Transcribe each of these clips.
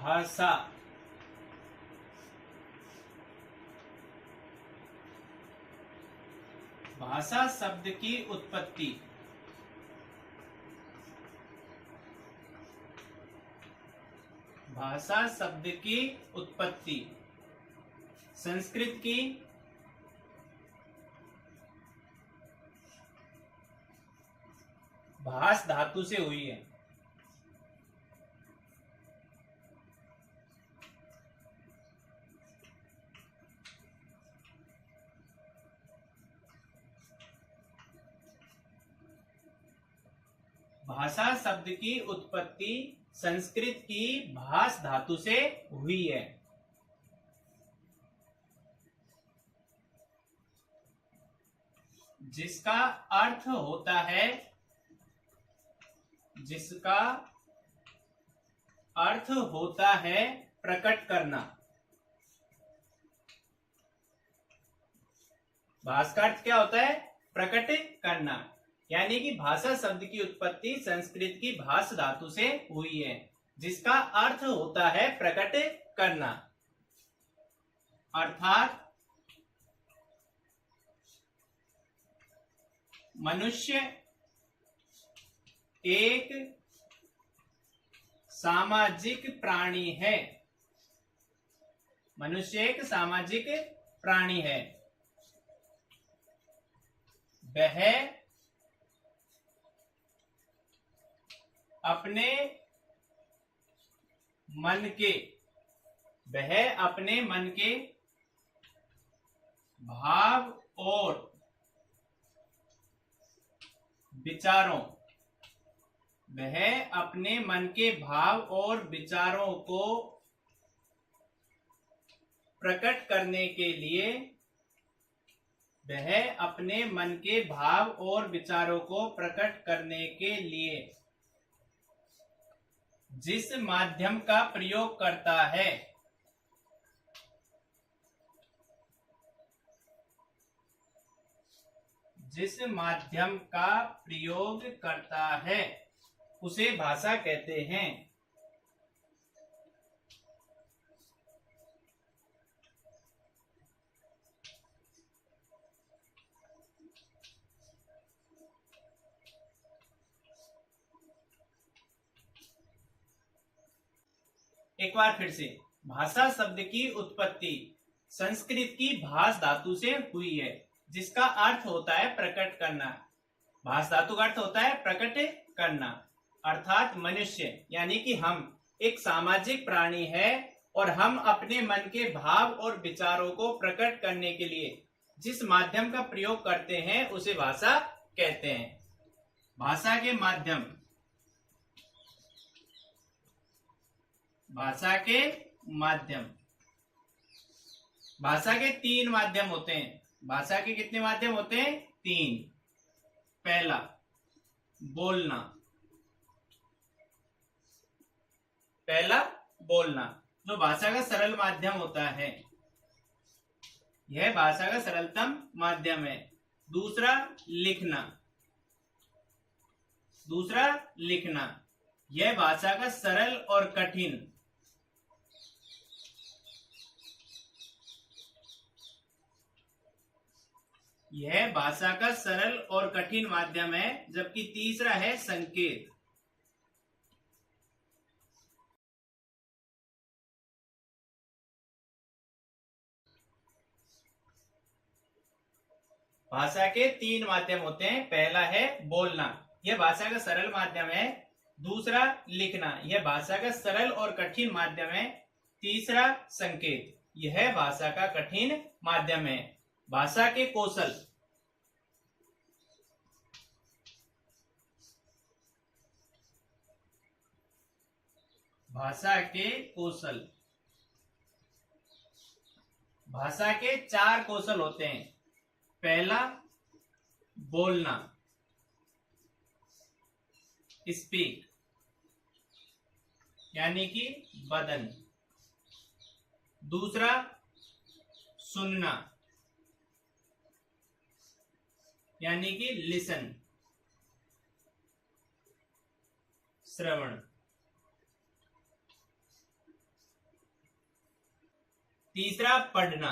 भाषा। भाषा शब्द की उत्पत्ति। भाषा शब्द की उत्पत्ति संस्कृत की भाष धातु से हुई है। भाषा शब्द की उत्पत्ति संस्कृत की भाष धातु से हुई है। जिसका अर्थ होता है प्रकट करना। भाष का अर्थ क्या होता है? प्रकट करना। यानी कि भाषा शब्द की उत्पत्ति संस्कृत की भाष धातु से हुई है, जिसका अर्थ होता है प्रकट करना। अर्थात मनुष्य एक सामाजिक प्राणी है। मनुष्य एक सामाजिक प्राणी है। वह अपने मन के भाव और विचारों को प्रकट करने के लिए जिस माध्यम का प्रयोग करता है, उसे भाषा कहते हैं। एक बार फिर से, भाषा शब्द की उत्पत्ति संस्कृत की भाष धातु से हुई है, जिसका अर्थ होता है प्रकट करना। भाष धातु का अर्थ होता है प्रकट करना। अर्थात मनुष्य यानी कि हम एक सामाजिक प्राणी है और हम अपने मन के भाव और विचारों को प्रकट करने के लिए जिस माध्यम का प्रयोग करते हैं उसे भाषा कहते हैं। भाषा के माध्यम, भाषा के 3 माध्यम होते हैं। भाषा के कितने माध्यम होते हैं? 3। पहला बोलना, जो भाषा का सरल माध्यम होता है, यह भाषा का सरलतम माध्यम है। दूसरा लिखना, यह भाषा का सरल और कठिन माध्यम है। जबकि तीसरा है संकेत। भाषा के 3 माध्यम होते हैं। पहला है बोलना, यह भाषा का सरल माध्यम है। दूसरा लिखना, यह भाषा का सरल और कठिन माध्यम है। तीसरा संकेत, यह भाषा का कठिन माध्यम है। भाषा के कौशल, भाषा के 4 कौशल होते हैं। पहला बोलना, स्पीक, यानी कि बदन। दूसरा सुनना, यानी कि लिसन, श्रवण। तीसरा पढ़ना,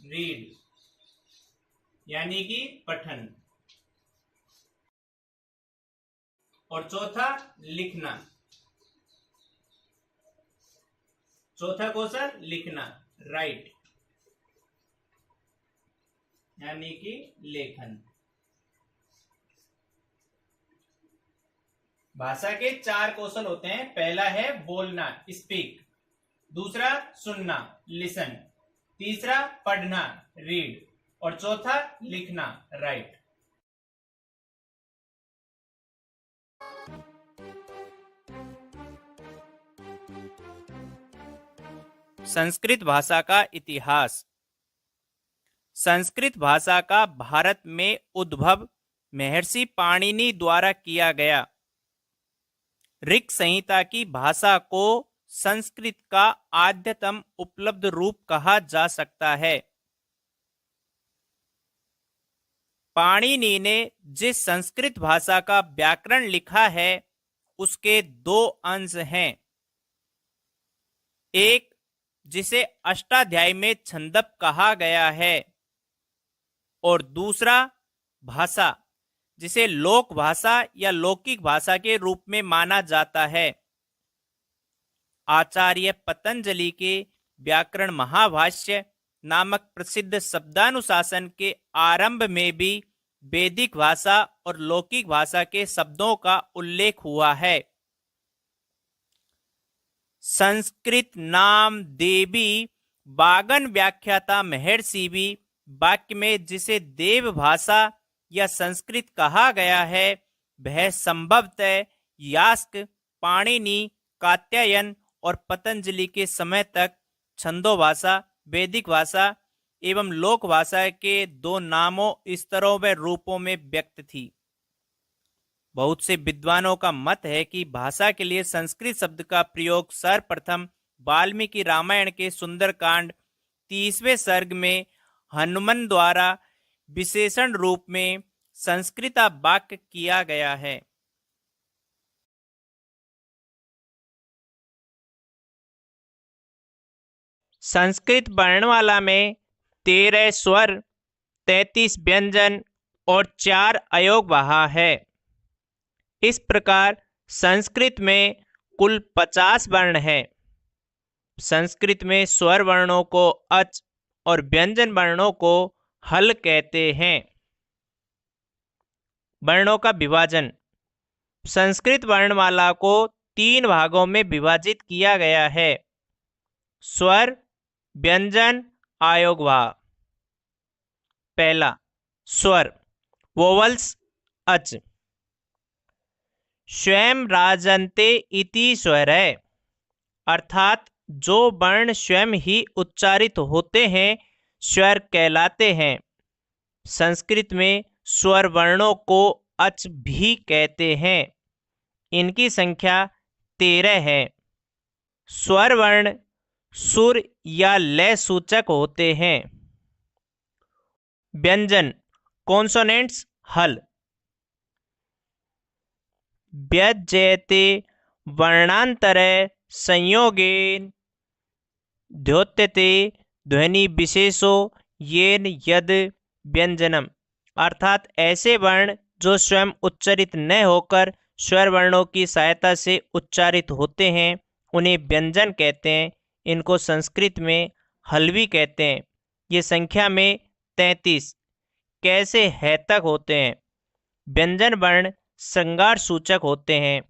रीड, यानी कि पठन। और चौथा लिखना, चौथा कौशल लिखना, राइट, यानी कि लेखन। भाषा के 4 कौशल होते हैं। पहला है बोलना, स्पीक, दूसरा सुनना, लिसन, तीसरा पढ़ना, रीड, और चौथा लिखना, राइट। संस्कृत भाषा का इतिहास। संस्कृत भाषा का भारत में उद्भव महर्षि पाणिनि द्वारा किया गया। ऋक् संहिता की भाषा को संस्कृत का आद्यतम उपलब्ध रूप कहा जा सकता है। पाणिनि ने जिस संस्कृत भाषा का व्याकरण लिखा है उसके 2 अंश हैं। एक जिसे अष्टाध्यायी में छंदप कहा गया है और दूसरा भाषा जिसे लोक भाषा या लौकिक भाषा के रूप में माना जाता है। आचार्य पतंजलि के व्याकरण महाभाष्य नामक प्रसिद्ध शब्दानुशासन के आरंभ में भी वैदिक भाषा और लौकिक भाषा के शब्दों का उल्लेख हुआ है। संस्कृत नाम देवी बागन व्याख्याता महर्षि भी वाक्य में जिसे देव भाषा या संस्कृत कहा गया है वह संभवतः यास्क, पाणिनि, कात्यायन और पतंजलि के समय तक छंदो भाषा, वैदिक भाषा एवं लोक भाषा के 2 नामों, स्तरों व रूपों में व्यक्त थी। बहुत से विद्वानों का मत है कि भाषा के लिए संस्कृत शब्द का प्रयोग सर्वप्रथम वाल्मीकि रामायण के सुंदरकांड 30वें सर्ग में हनुमान द्वारा विशेषण रूप में संस्कृता वाक्य किया गया है। संस्कृत वर्णमाला में 13 स्वर, 33 व्यंजन और 4 अयोगवाह है। इस प्रकार संस्कृत में कुल 50 वर्ण है। संस्कृत में स्वर वर्णों को अच और व्यंजन वर्णों को हल कहते हैं। वर्णों का विभाजन। संस्कृत वर्णमाला को 3 भागों में विभाजित किया गया है: स्वर, व्यंजन, अयोगवाह। पहला स्वर, वोवल्स, अच। स्वयं राजन्ते इति स्वर है, अर्थात जो वर्ण स्वयं ही उच्चारित होते हैं स्वर कहलाते हैं। संस्कृत में स्वर वर्णों को अच भी कहते हैं। इनकी संख्या 13 है। स्वर वर्ण सुर या लय सूचक होते हैं। व्यंजन कॉन्सोनेंट्स हल। व्यज्यते वर्णांतरे संयोगेन द्योत्यते ध्वनि विशेषो येन यद व्यंजनम, अर्थात ऐसे वर्ण जो स्वयं उच्चारित न होकर स्वर वर्णों की सहायता से उच्चारित होते हैं उन्हें व्यंजन कहते हैं। इनको संस्कृत में हलवी कहते हैं। ये संख्या में 33 कैसे हैतक होते हैं। व्यंजन वर्ण श्रृंगार सूचक होते हैं।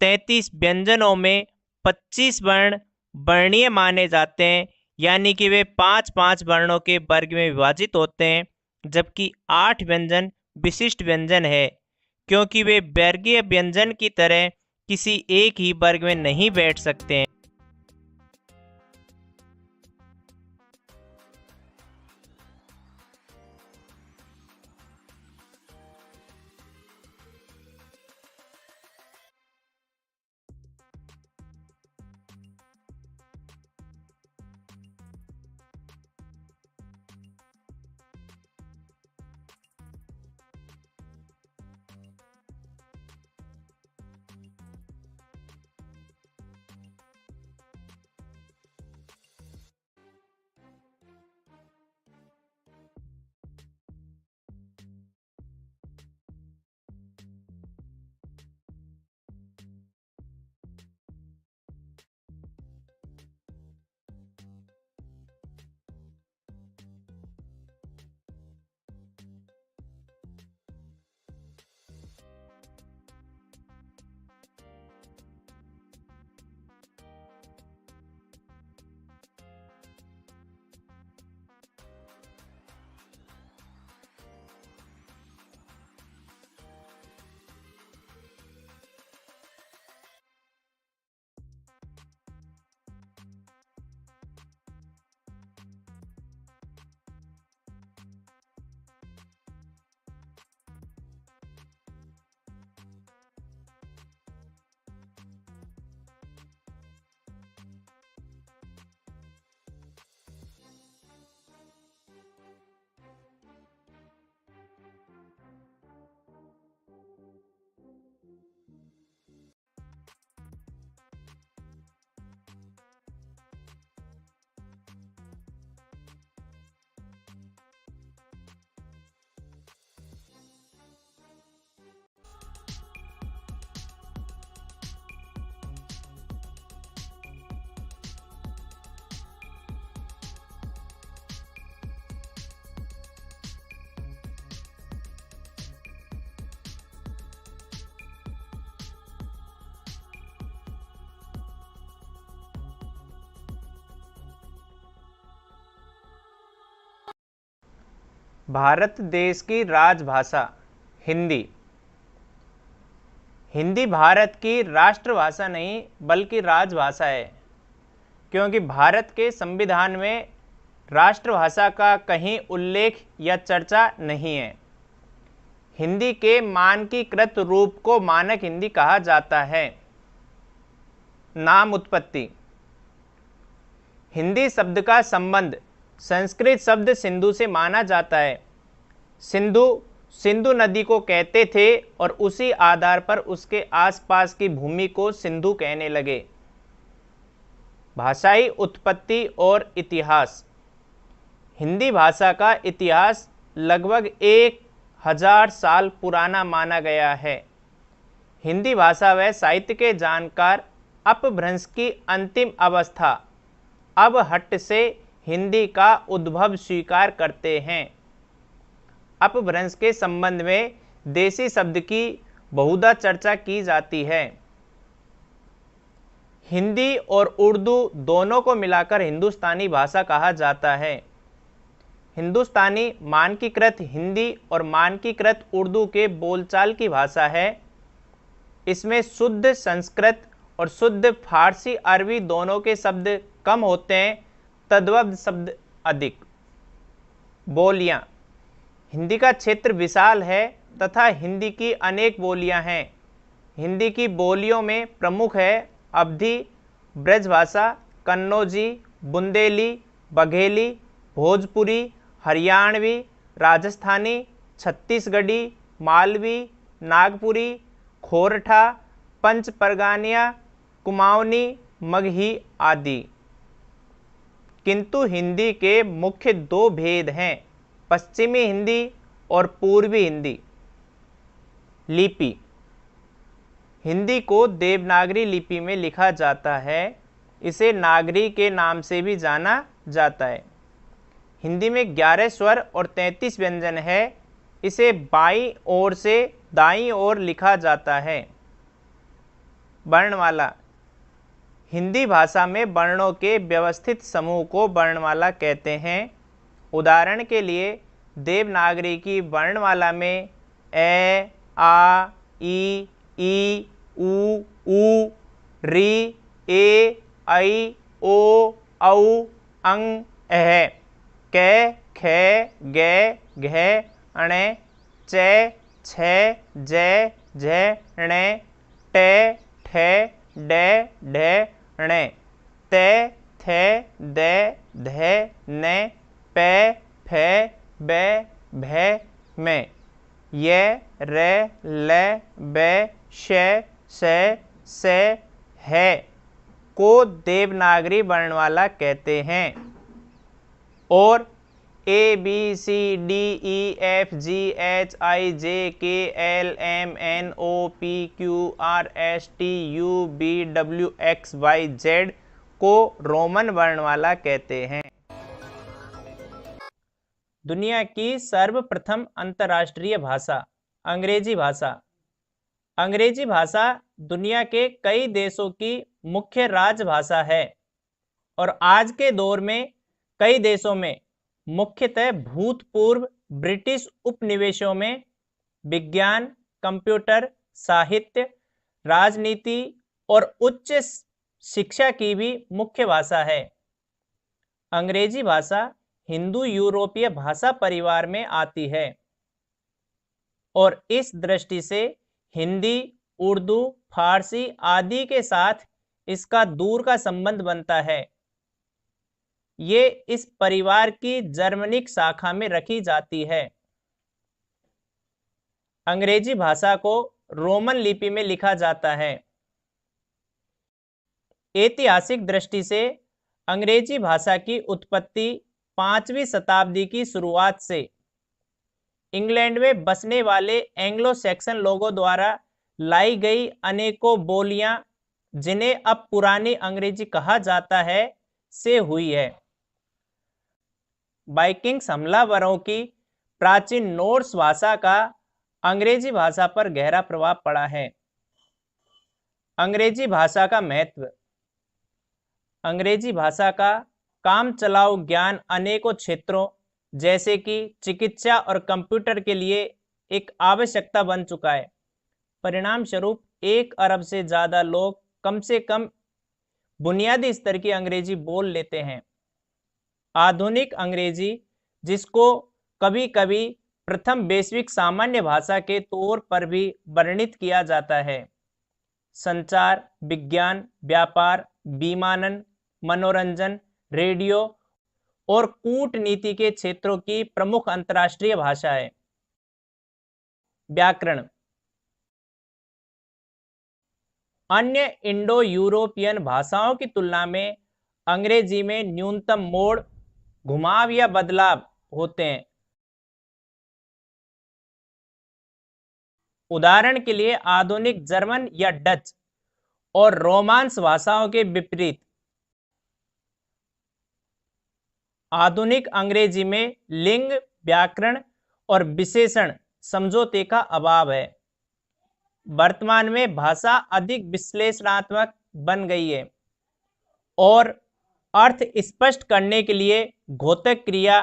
33 व्यंजनों में 25 वर्ण वर्णीय माने जाते हैं, यानी कि वे 5-5 वर्णों के वर्ग में विभाजित होते हैं, जबकि 8 व्यंजन विशिष्ट व्यंजन है, क्योंकि वे वर्गीय व्यंजन की तरह किसी एक ही वर्ग में नहीं बैठ सकते हैं। भारत देश की राजभाषा हिंदी। हिंदी भारत की राष्ट्रभाषा नहीं बल्कि राजभाषा है, क्योंकि भारत के संविधान में राष्ट्रभाषा का कहीं उल्लेख या चर्चा नहीं है। हिंदी के मानकीकृत रूप को मानक हिंदी कहा जाता है। नाम उत्पत्ति। हिंदी शब्द का संबंध संस्कृत शब्द सिंधु से माना जाता है। सिंधु नदी को कहते थे और उसी आधार पर उसके आसपास की भूमि को सिंधु कहने लगे। भाषाई उत्पत्ति और इतिहास। हिंदी भाषा का इतिहास लगभग 1000 साल पुराना माना गया है। हिंदी भाषा व साहित्य के जानकार अपभ्रंश की अंतिम अवस्था अबहट्ट से हिंदी का उद्भव स्वीकार करते हैं। अपभ्रंश के संबंध में देसी शब्द की बहुधा चर्चा की जाती है। हिंदी और उर्दू दोनों को मिलाकर हिंदुस्तानी भाषा कहा जाता है। हिंदुस्तानी मानकीकृत हिंदी और मानकीकृत उर्दू के बोलचाल की भाषा है। इसमें शुद्ध संस्कृत और शुद्ध फारसी अरबी दोनों के शब्द कम होते हैं, तद्भव शब्द अधिक। बोलियां। हिंदी का क्षेत्र विशाल है तथा हिंदी की अनेक बोलियां हैं। हिंदी की बोलियों में प्रमुख है अवधी, ब्रजभाषा, कन्नौजी, बुंदेली, बघेली, भोजपुरी, हरियाणवी, राजस्थानी, छत्तीसगढ़ी, मालवी, नागपुरी, खोरठा, पंच परगानिया, कुमाऊनी, मगही आदि। किंतु हिंदी के मुख्य 2 भेद हैं, पश्चिमी हिंदी और पूर्वी हिंदी। लिपि। हिंदी को देवनागरी लिपि में लिखा जाता है। इसे नागरी के नाम से भी जाना जाता है। हिंदी में 11 स्वर और 33 व्यंजन है। इसे बाईं ओर से दाईं ओर लिखा जाता है। वर्णमाला। हिंदी भाषा में वर्णों के व्यवस्थित समूह को वर्णमाला कहते हैं। उदाहरण के लिए देवनागरी की वर्णमाला में ए, आ, ई, उ, री, ए, ऐ, ओ, औ, अंग, अह, कै, खे, गे, घे, अणे, चे, छे, जे, झे, णे, टे, ठे, डे, ढे, णे, ते, थे, दे, धे, ने, पे, फे, बे, भे, में, ये, रे, ले, बे, शे, से, है को देवनागरी वर्णमाला कहते हैं और A, B, C, D, E, F, G, H, I, J, K, L, M, N, O, P, Q, R, S, T, U, V, W, X, Y, Z को रोमन वर्णमाला कहते हैं। दुनिया की सर्वप्रथम अंतर्राष्ट्रीय भाषा अंग्रेजी भाषा। अंग्रेजी भाषा दुनिया के कई देशों की मुख्य राजभाषा है और आज के दौर में कई देशों में मुख्यतः भूतपूर्व ब्रिटिश उपनिवेशों में विज्ञान, कंप्यूटर, साहित्य, राजनीति और उच्च शिक्षा की भी मुख्य भाषा है। अंग्रेजी भाषा हिंदू यूरोपीय भाषा परिवार में आती है और इस दृष्टि से हिंदी, उर्दू, फारसी आदि के साथ इसका दूर का संबंध बनता है। ये इस परिवार की जर्मनिक शाखा में रखी जाती है। अंग्रेजी भाषा को रोमन लिपि में लिखा जाता है। ऐतिहासिक दृष्टि से अंग्रेजी भाषा की उत्पत्ति 5वीं शताब्दी की शुरुआत से इंग्लैंड में बसने वाले एंग्लो सैक्सन लोगों द्वारा लाई गई अनेकों बोलियां, जिन्हें अब पुरानी अंग्रेजी कहा जाता है, से हुई है। वाइकिंग्स हमलावरों की प्राचीन नॉर्स भाषा का अंग्रेजी भाषा पर गहरा प्रभाव पड़ा है। अंग्रेजी भाषा का महत्व। अंग्रेजी भाषा का काम चलाऊ ज्ञान अनेकों क्षेत्रों जैसे कि चिकित्सा और कंप्यूटर के लिए एक आवश्यकता बन चुका है। परिणाम स्वरूप 1 अरब से ज़्यादा लोग कम से कम बुनियादी स्तर की अंग्रेजी बोल लेते हैं। आधुनिक अंग्रेजी, जिसको कभी कभी प्रथम वैश्विक सामान्य भाषा के तौर पर भी वर्णित किया जाता है, संचार, विज्ञान, व्यापार, विमानन, मनोरंजन, रेडियो और कूटनीति के क्षेत्रों की प्रमुख अंतर्राष्ट्रीय भाषा है। व्याकरण। अन्य इंडो यूरोपियन भाषाओं की तुलना में अंग्रेजी में न्यूनतम मोड़, घुमाव या बदलाव होते हैं। उदाहरण के लिए आधुनिक जर्मन या डच और रोमांस भाषाओं के विपरीत आधुनिक अंग्रेजी में लिंग, व्याकरण और विशेषण समझौते का अभाव है। वर्तमान में भाषा अधिक विश्लेषणात्मक बन गई है और अर्थ स्पष्ट करने के लिए घोतक क्रिया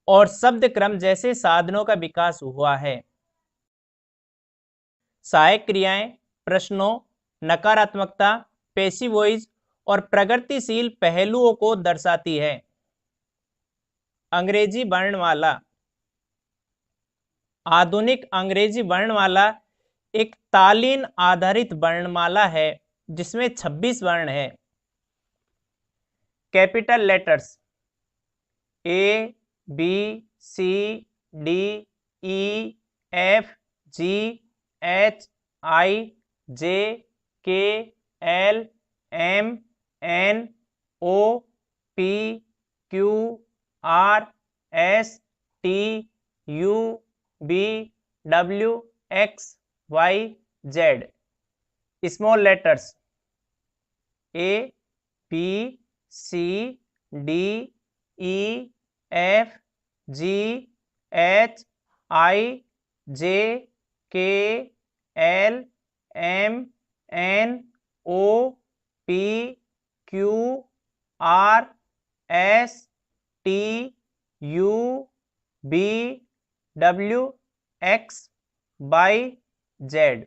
और शब्द क्रम जैसे साधनों का विकास हुआ है। सहायक क्रियाएं प्रश्नों, नकारात्मकता, पैसिव वॉइस और प्रगतिशील पहलुओं को दर्शाती है। अंग्रेजी वर्णमाला। आधुनिक अंग्रेजी वर्णमाला एक तालीन आधारित वर्णमाला है जिसमें 26 वर्ण है। Capital letters A, B, C, D, E, F, G, H, I, J, K, L, M, N, O, P, Q, R, S, T, U, V, W, X, Y, Z। Small letters A, B, C, D, E, F, G, H, I, J, K, L, M, N, O, P, Q, R, S, T, U, V, W, X, Y, Z।